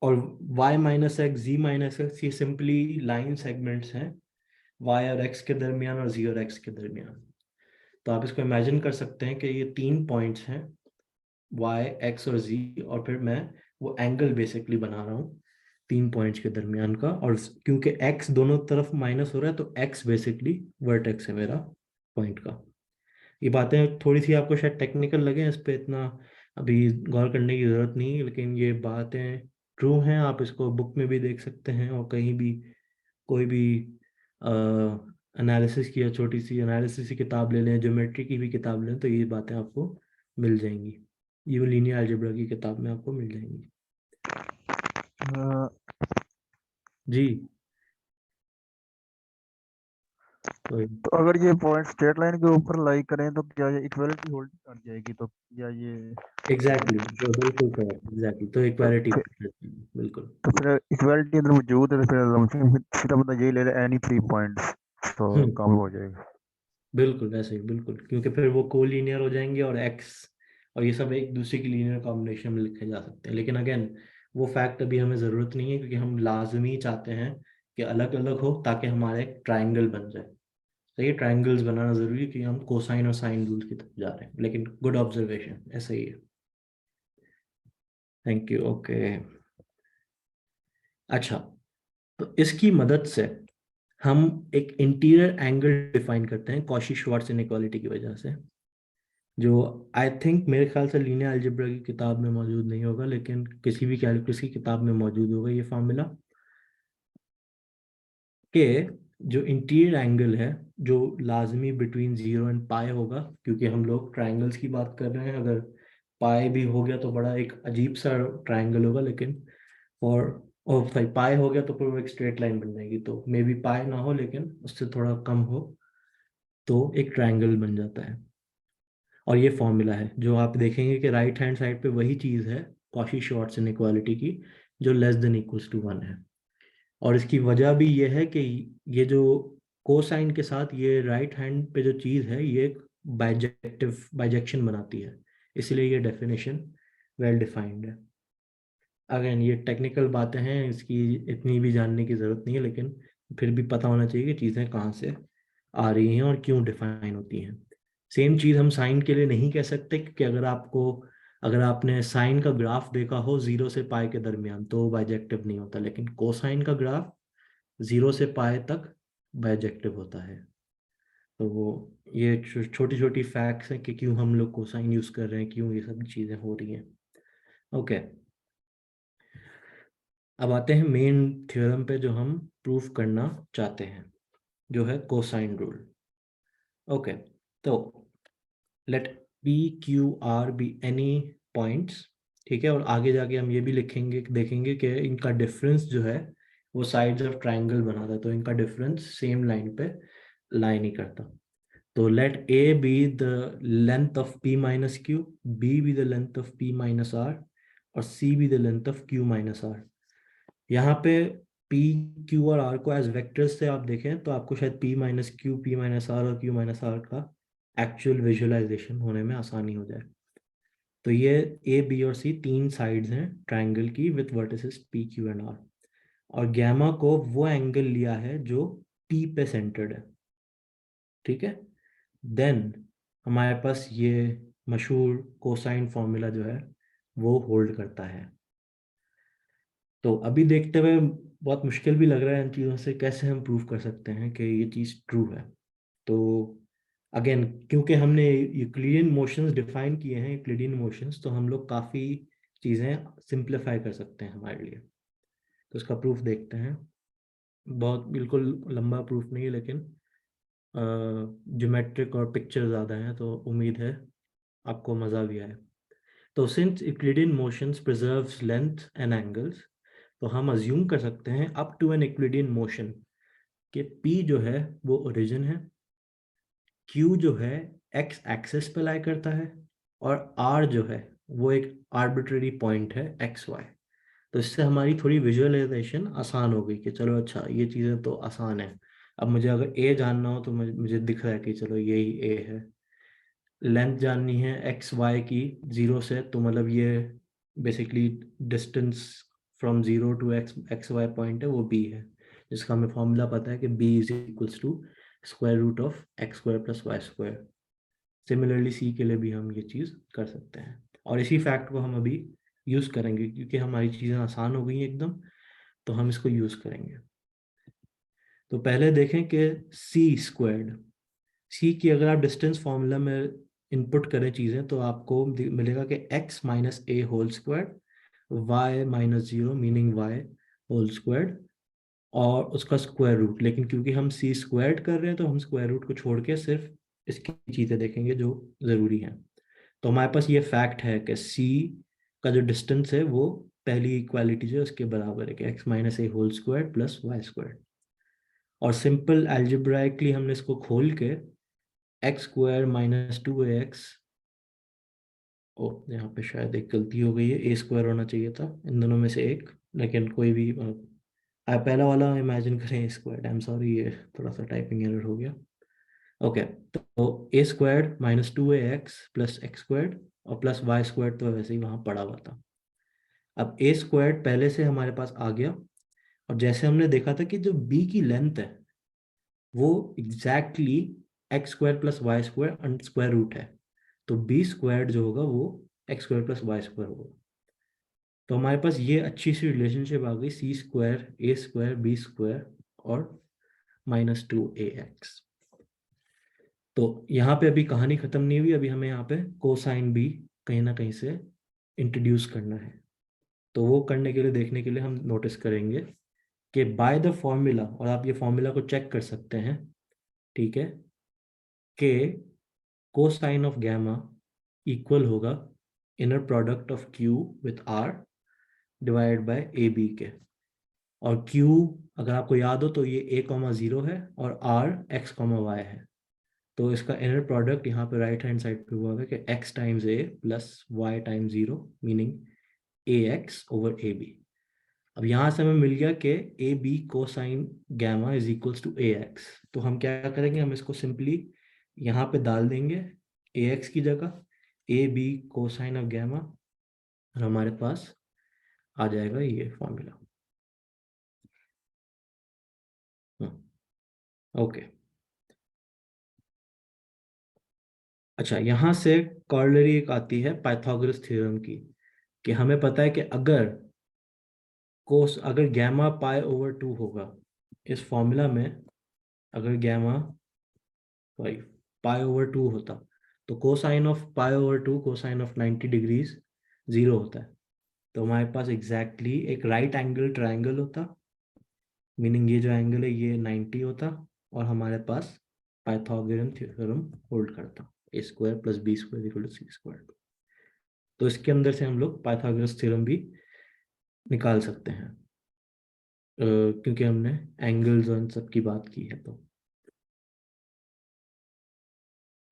और y माइनस एक्स जी माइनस एक्स ये सिंपली लाइन सेगमेंट्स हैं y और x के दरमियान और z और x के दरमियान। तो आप इसको इमेजिन कर सकते हैं कि ये तीन पॉइंट्स हैं y x और z, और फिर मैं वो एंगल बेसिकली बना रहा हूँ तीन पॉइंट्स के दरमियान का, और क्योंकि x दोनों तरफ माइनस हो रहा है तो x बेसिकली वर्टेक्स है मेरा पॉइंट का। ये बातें थोड़ी सी आपको शायद टेक्निकल लगे, इस पे इतना अभी गौर करने की ज़रूरत नहीं है, लेकिन ये बातें ट्रू हैं। आप इसको बुक में भी देख सकते हैं और कहीं भी कोई भी एनालिसिस की या छोटी सी एनालिसिस की किताब ले लें, ज्योमेट्री की भी किताब लें, तो ये बातें आपको मिल जाएंगी। ये लीनियर अलजेब्रा की किताब में आपको मिल जाएंगी। जी, तो तो अगर ये पॉइंट स्ट्रेट लाइन के ऊपर लाई करें तो क्या ये इक्वलिटी होल्ड कर जाएगी? तो क्या ये एग्जैक्टली तो बिल्कुल करेक्ट, एग्जैक्टली तो तो इक्वालिटी फिर बिल्कुल तो फिर इक्वलिटी अंदर मौजूद है, तो फिर अपना यही ले ले एनी थ्री पॉइंट्स, तो हम्म, काम हो जाएगा। बिल्कुल वैसे ही, बिल्कुल, क्योंकि फिर वो को लीनियर हो जाएंगे और एक्स और ये सब एक दूसरे की लीनियर कॉम्बिनेशन में लिखे जा सकते हैं। लेकिन अगेन वो फैक्ट अभी हमें ज़रूरत नहीं है, क्योंकि हम लाजमी चाहते हैं कि अलग अलग हो ताकि हमारा एक ट्राइंगल बन जाए। तो ये ट्राइंगल्स बनाना ज़रूरी है कि हम कोसाइन और साइन रूल की तरफ जा रहे हैं, लेकिन गुड ऑब्जर्वेशन, ऐसा ही है। Thank you. ओके, अच्छा, तो इसकी मदद से हम एक इंटीरियर एंगल डिफाइन करते हैं कॉशी श्वार्ट्ज इनइक्वालिटी की वजह से, जो आई थिंक मेरे ख्याल से लीनियर अलजेब्रा की किताब में मौजूद नहीं होगा, लेकिन किसी भी कैलकुलस की किताब में मौजूद होगा ये फार्मूला, कि जो इंटीरियर एंगल है जो लाजमी बिटवीन 0 एंड पाई होगा, क्योंकि हम लोग ट्राइंगल्स की बात कर रहे हैं। अगर पाई भी हो गया तो बड़ा एक अजीब सा ट्रायंगल होगा, लेकिन और सॉरी पाई हो गया तो फिर वो एक स्ट्रेट लाइन बन जाएगी, तो मे बी पाई ना हो लेकिन उससे थोड़ा कम हो तो एक ट्रायंगल बन जाता है। और ये फॉर्मूला है जो आप देखेंगे कि राइट हैंड साइड पे वही चीज़ है कॉशी श्वार्ट्ज इनइक्वालिटी की, जो लेस देन इक्वल्स टू 1 है। और इसकी वजह भी ये है कि ये जो कोसाइन के साथ ये राइट हैंड पे जो चीज़ है ये एक बाइजेक्शन बनाती है, इसलिए ये डेफिनेशन वेल डिफाइंड है। अगेन ये टेक्निकल बातें हैं, इसकी इतनी भी जानने की ज़रूरत नहीं है, लेकिन फिर भी पता होना चाहिए कि चीज़ें कहाँ से आ रही हैं और क्यों डिफाइन होती हैं। सेम चीज़ हम साइन के लिए नहीं कह सकते, क्योंकि अगर आपने साइन का ग्राफ देखा हो 0 से पाई के दरमियान तो वो बाइजेक्टिव नहीं होता, लेकिन कोसाइन का ग्राफ 0 से पाई तक बाइजेक्टिव होता है। तो वो ये छोटी छोटी फैक्ट्स हैं कि क्यों हम लोग कोसाइन यूज़ कर रहे हैं, क्यों ये सब चीज़ें हो रही हैं। ओके, अब आते हैं मेन थ्योरम पे जो हम प्रूफ करना चाहते हैं, जो है कोसाइन रूल। ओके, तो let P Q R be any points, ठीक है, और आगे जाके हम ये भी लिखेंगे देखेंगे कि इनका डिफरेंस जो है वो साइड्स ऑफ ट्राइंगल बनाता है, तो इनका डिफरेंस सेम लाइन पे लाई नहीं करता। तो let a be the length of P minus Q, b be the length of P minus R, और c be the length of Q minus R. यहाँ पे पी क्यू और आर को as vectors से आप देखें तो आपको शायद P minus Q, P minus R और क्यू माइनस आर का एक्चुअल विजुअलाइजेशन होने में आसानी हो जाए। तो ये ए बी और सी तीन साइड्स हैं ट्राइंगल की with vertices P Q and R, और गैमा को वो एंगल लिया है जो पी पे सेंटर्ड है, ठीक है। देन हमारे पास ये मशहूर कोसाइन फॉर्मूला जो है वो होल्ड करता है। तो अभी देखते हुए बहुत मुश्किल भी लग रहा है इन चीज़ों से कैसे हम प्रूव कर सकते हैं कि ये चीज़ ट्रू है। तो अगेन क्योंकि हमने यूक्लिडियन मोशंस डिफाइन किए हैं, यूक्लिडियन मोशंस, तो हम लोग काफ़ी चीज़ें सिंप्लीफाई कर सकते हैं हमारे लिए। तो इसका प्रूफ देखते हैं। बहुत बिल्कुल लंबा प्रूफ नहीं है, लेकिन ज्योमेट्रिक और पिक्चर ज़्यादा हैं, तो उम्मीद है आपको मज़ा भी आए। तो since Euclidean motions preserves length and angles, तो हम अज्यूम कर सकते हैं up to an Euclidean motion कि P जो है वो ओरिजिन है, Q जो है एक्स एक्सिस पे लाई करता है, और R जो है वो एक आर्बिट्रेरी पॉइंट है एक्स वाई। तो इससे हमारी थोड़ी विजुअलाइजेशन आसान हो गई कि चलो अच्छा ये चीज़ें तो आसान है। अब मुझे अगर A जानना हो तो मुझे दिख रहा है कि चलो यही A है। लेंथ जाननी है एक्स वाई की 0 से, तो मतलब ये basically distance from 0 to X Y point है, वो b है, जिसका हमें फॉर्मूला पता है कि b is equals to square root of X square plus Y square. Similarly c के लिए भी हम ये चीज़ कर सकते हैं, और इसी फैक्ट को हम अभी यूज़ करेंगे क्योंकि हमारी चीज़ें आसान हो गई हैं एकदम, तो हम इसको यूज़ करेंगे। तो पहले देखें कि सी स्क्वायर्ड, सी की अगर आप डिस्टेंस फॉर्मूला में इनपुट करें चीज़ें तो आपको मिलेगा कि x minus a whole square, y minus 0 meaning y whole square, और उसका स्क्वायर रूट। लेकिन क्योंकि हम सी स्क्वायर्ड कर रहे हैं तो हम स्क्वायर रूट को छोड़ के सिर्फ इसकी चीज़ें देखेंगे जो ज़रूरी हैं। तो हमारे पास ये फैक्ट है कि सी का जो डिस्टेंस है वो पहली इक्वालिटी जो है उसके बराबर है कि x minus a whole square plus Y square. और सिंपल एल्जेब्राइकली हमने इसको खोल के एक्स स्क्वायर माइनस 2ax, ओ यहाँ पे शायद एक गलती हो गई है, ए स्क्वायर होना चाहिए था इन दोनों में से एक, लेकिन कोई भी आप पहला वाला इमेजिन करें a square, I am sorry ये थोड़ा सा टाइपिंग एरर हो गया। ओके, तो a square minus 2ax plus x square और प्लस वाई स्क्वायर तो वैसे ही वहाँ पड़ा हुआ था। अब ए स्क्वायर पहले से हमारे पास आ गया, और जैसे हमने देखा था कि जो बी की लेंथ है वो exactly X square plus Y square square root है, तो बी स्क्वायर जो होगा वो X square plus Y square होगा। तो हमारे पास ये अच्छी सी रिलेशनशिप आ गई, सी स्क्वायर ए स्क्वायर बी स्क्वायर और माइनस 2ax। तो यहाँ पे अभी कहानी खत्म नहीं हुई, अभी हमें यहाँ पे कोसाइन भी कहीं ना कहीं से इंट्रोड्यूस करना है। तो वो करने के लिए देखने के लिए हम नोटिस करेंगे कि बाय द फॉर्मूला, और आप ये फॉर्मूला को चेक कर सकते हैं, ठीक है, कि कोसाइन ऑफ गैमा इक्वल होगा inner product of Q with R divide by AB के, और Q अगर आपको याद हो तो ये A,0 है और R X,Y है। तो इसका इनर प्रोडक्ट यहाँ पे राइट हैंड साइड पे हुआ है कि X times A plus Y times 0 meaning AX over AB। अब यहाँ से हमें मिल गया कि AB cosine gamma is equals to AX। तो हम क्या करेंगे, हम इसको सिंपली यहाँ पे डाल देंगे AX की जगह AB कोसाइन ऑफ गैमा, और हमारे पास आ जाएगा ये फॉर्मूला। ओके, अच्छा यहाँ से कॉर्लरी एक आती है पाइथागोरस थ्योरम की, कि हमें पता है कि अगर गैमा पाई ओवर 2 होगा इस फॉर्मूला में, अगर गैमा सॉरी पाई ओवर 2 होता तो cosine of pi over 2 cosine of 90 degrees 0 होता है। तो हमारे पास एग्जैक्टली एक राइट एंगल ट्राइंगल होता, मीनिंग ये जो एंगल है ये 90 होता, और हमारे पास पाइथागोरन थ्योरम होल्ड करता, a square plus b square equal to c square. तो इसके अंदर से हम लोग पाइथागोरस थ्योरम भी निकाल सकते हैं, क्योंकि हमने एंगल्स और सब की बात की है। तो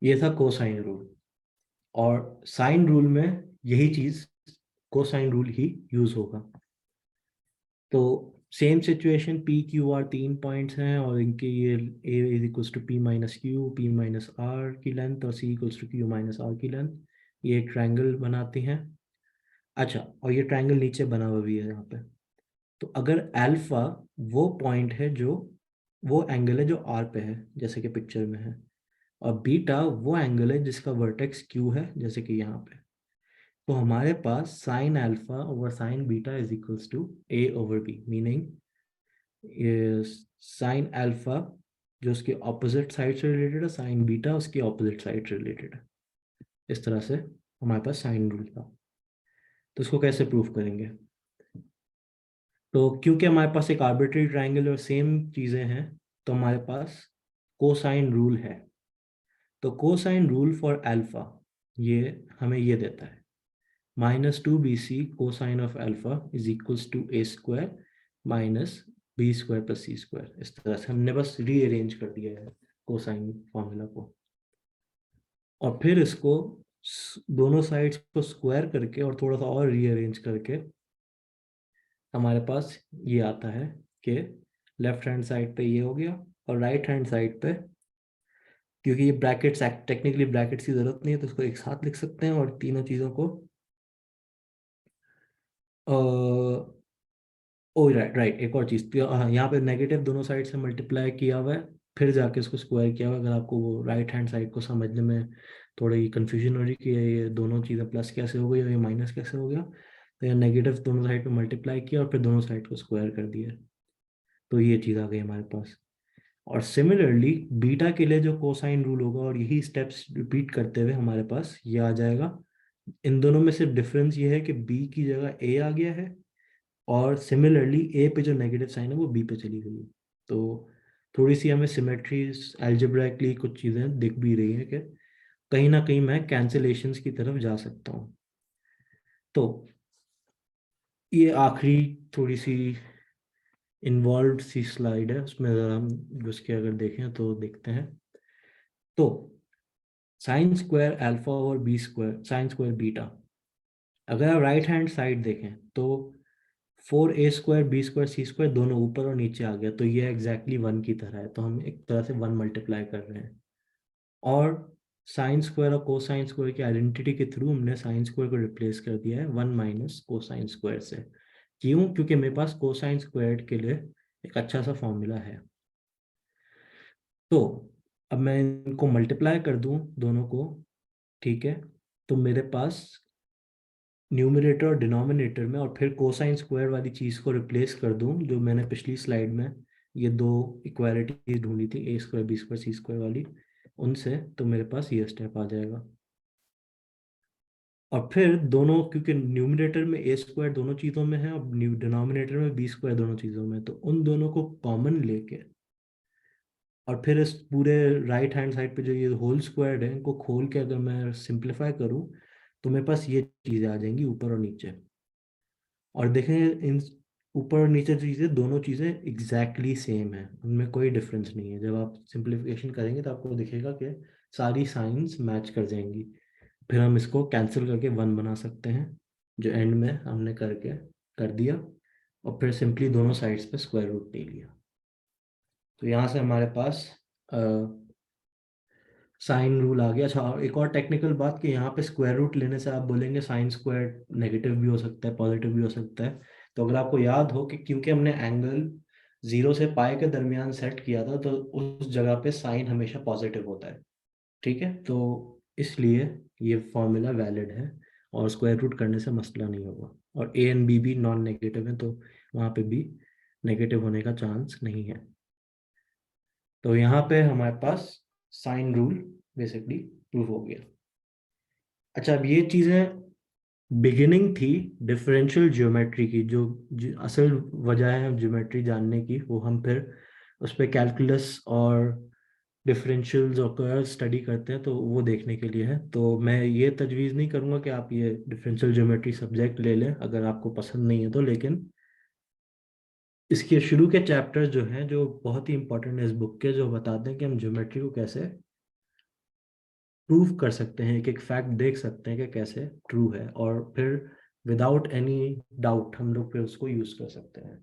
ये था कोसाइन रूल, और साइन रूल में यही चीज कोसाइन रूल ही यूज होगा। तो same situation P Q R 3 points हैं, और इनके ये a is equals to P minus Q, P minus R की लेंथ, और c equals to Q minus R की लेंथ, ये एक ट्रायंगल बनाती हैं। अच्छा, और ये ट्रायंगल नीचे बना हुआ भी है यहाँ पे। तो अगर अल्फा वो पॉइंट है जो वो एंगल है जो आर पे है जैसे कि पिक्चर में है, और बीटा वो एंगल है जिसका वर्टेक्स क्यू है जैसे कि यहाँ पे, तो हमारे पास sine alpha over sine beta is equals to a over b, meaning sine alpha जो उसके ऑपोजिट साइड से रिलेटेड है, साइन बीटा उसकी ऑपोजिट साइड से रिलेटेड है। इस तरह से हमारे पास साइन रूल था। तो इसको कैसे प्रूफ करेंगे? तो क्योंकि हमारे पास एक आर्बिट्री ट्राइंगल और सेम चीज़ें हैं, तो हमारे पास कोसाइन रूल है। तो कोसाइन रूल फॉर अल्फा ये हमें ये देता है -2bc cosine of alpha is equals to A square minus B square plus C square. इस तरह से हमने बस रीअरेंज कर दिया है कोसाइन फॉर्मूला को, और फिर इसको दोनों साइड्स को स्क्वायर करके और थोड़ा सा और रीअरेंज करके हमारे पास ये आता है कि लेफ्ट हैंड साइड पे ये हो गया, और राइट हैंड साइड पे, क्योंकि ये ब्रैकेट्स टेक्निकली ब्रैकेट्स की जरूरत नहीं है तो इसको एक साथ लिख सकते हैं, और तीनों चीज़ों को ओ राइट राइट, एक और चीज़ यहाँ पे नेगेटिव दोनों साइड से मल्टीप्लाई किया हुआ है, फिर जाके इसको स्क्वायर किया हुआ है। अगर आपको वो राइट हैंड साइड को समझने में थोड़ी कंफ्यूजन हो रही कि ये दोनों चीज़ें प्लस कैसे हो गई और ये माइनस कैसे हो गया, तो ये नेगेटिव दोनों साइड पे मल्टीप्लाई किया और फिर दोनों साइड को स्क्वायर कर दिया, तो ये चीज़ आ गई हमारे पास। और सिमिलरली बीटा के लिए जो कोसाइन रूल होगा, और यही स्टेप्स रिपीट करते हुए हमारे पास ये आ जाएगा। इन दोनों में सिर्फ डिफरेंस ये है कि बी की जगह ए आ गया है, और सिमिलरली ए पे जो नेगेटिव साइन है वो बी पे चली गई है। तो थोड़ी सी हमें सिमेट्री एल्जेब्राइकली कुछ चीज़ें दिख भी रही हैं कि कहीं ना कहीं मैं कैंसिलेशंस की तरफ जा सकता हूँ। तो ये आखिरी थोड़ी सी इन्वॉल्व सी स्लाइड है, उसमें ज़रा हम घुस के अगर देखें तो देखते हैं। तो साइन स्क्वायर अल्फा और B square sine square beta, अगर आप राइट हैंड साइड देखें तो 4a² b² c² दोनों ऊपर और नीचे आ गया, तो ये एग्जैक्टली 1 की तरह है, तो हम एक तरह से 1 मल्टीप्लाई कर रहे हैं। और साइन स्क्वायर और कोसाइन स्क्वायर की आइडेंटिटी के थ्रू हमने साइन स्क्वायर को रिप्लेस कर दिया है 1 माइनस कोसाइन स्क्वायर से। क्यों? क्योंकि मेरे पास कोसाइन स्क्वायर के लिए एक अच्छा सा फॉर्मूला है। तो अब मैं इनको मल्टीप्लाई कर दूं दोनों को, ठीक है, तो मेरे पास न्यूमरेटर और डिनोमिनेटर में, और फिर कोसाइन स्क्वायर वाली चीज़ को रिप्लेस कर दूं जो मैंने पिछली स्लाइड में ये दो इक्वालिटी ढूंढी थी ए स्क्वायर बी स्क्वायर सी स्क्वायर वाली, उनसे, तो मेरे पास ये स्टेप आ जाएगा। और फिर दोनों, क्योंकि न्यूमरेटर में ए स्क्वायर दोनों चीज़ों में है और डिनोमिनेटर में बी स्क्वायर दोनों चीज़ों में, तो उन दोनों को कॉमन लेके, और फिर इस पूरे राइट हैंड साइड पे जो ये होल स्क्वायर है इनको खोल के अगर मैं सिंप्लीफाई करूँ, तो मेरे पास ये चीज़ें आ जाएंगी ऊपर और नीचे। और देखें इन ऊपर और नीचे चीज़ें, दोनों चीज़ें एग्जैक्टली सेम है, उनमें कोई डिफरेंस नहीं है। जब आप सिंप्लीफिकेशन करेंगे तो आपको दिखेगा कि सारी साइंस मैच कर जाएंगी। फिर हम इसको कैंसिल करके 1 बना सकते हैं, जो एंड में हमने करके कर दिया। और फिर सिंपली दोनों साइड्स पे स्क्वायर रूट ले लिया। तो यहाँ से हमारे पास साइन रूल आ गया। अच्छा, एक और टेक्निकल बात कि यहाँ पे स्क्वायर रूट लेने से आप बोलेंगे साइन स्क्वायर नेगेटिव भी हो सकता है, पॉजिटिव भी हो सकता है। तो अगर आपको याद हो कि क्योंकि हमने एंगल 0 से पाई के दरमियान सेट किया था, तो उस जगह पे साइन हमेशा पॉजिटिव होता है। ठीक है, तो इसलिए ये फॉर्मूला वैलिड है और स्क्वायर रूट करने से मसला नहीं होगा। और ए एंड बी भी नॉन नेगेटिव है, तो वहाँ पे भी नेगेटिव होने का चांस नहीं है। तो यहाँ पे हमारे पास साइन रूल बेसिकली प्रूफ हो गया। अच्छा, अब ये चीज़ें बिगिनिंग थी डिफरेंशियल ज्योमेट्री की। जो असल वजह है ज्योमेट्री जानने की, वो हम फिर उस पर कैलकुलस और डिफरेंशियल्स और कर्व स्टडी करते हैं, तो वो देखने के लिए है। तो मैं ये तजवीज़ नहीं करूँगा कि आप ये डिफरेंशियल ज्योमेट्री सब्जेक्ट ले लें अगर आपको पसंद नहीं है तो। लेकिन इसके शुरू के चैप्टर्स जो हैं, जो बहुत ही इंपॉर्टेंट है इस बुक के, जो बताते हैं कि हम ज्योमेट्री को कैसे प्रूव कर सकते हैं, एक एक फैक्ट देख सकते हैं कि कैसे ट्रू है, और फिर विदाउट एनी डाउट हम लोग फिर उसको यूज़ कर सकते हैं।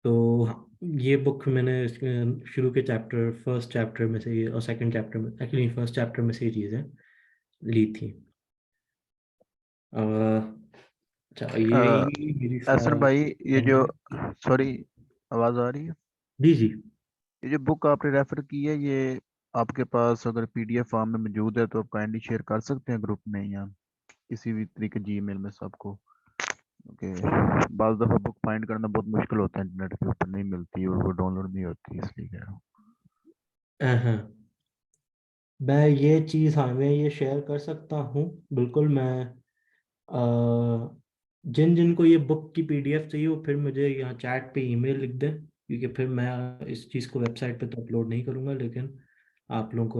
तो ये बुक मैंने शुरू के चैप्टर, फर्स्ट चैप्टर में से ये, और सेकंड चैप्टर में, एक्चुअली फर्स्ट चैप्टर में से ये चीज़ें ली थी। अ, अच्छा, यही मेरी एहसन भाई, ये जो, एंड। सॉरी, आवाज़ आ रही है? जी जी। ये जो बुक आपने रेफर की है, ये आपके पास अगर पीडीएफ फॉर्म में मौजूद है तो आप काइंडली शेयर कर सकते हैं ग्रुप में या किसी भी तरीके जीमेल में सबको। ओके। बाज़ दफ़ा बुक फाइंड करना बहुत मुश्किल होता है, इंटरनेट के ऊपर नहीं मिलती और वो डाउनलोड नहीं होती, इसलिए कह रहा हूँ। हाँ, मैं ये चीज़, हाँ मैं ये शेयर कर सकता हूँ बिल्कुल। मैं जिन जिन को ये बुक की पीडीएफ चाहिए, वो फिर मुझे यहाँ चैट पे ईमेल लिख दें, क्योंकि फिर मैं इस चीज़ को वेबसाइट पे तो अपलोड नहीं करूँगा, लेकिन आप लोगों को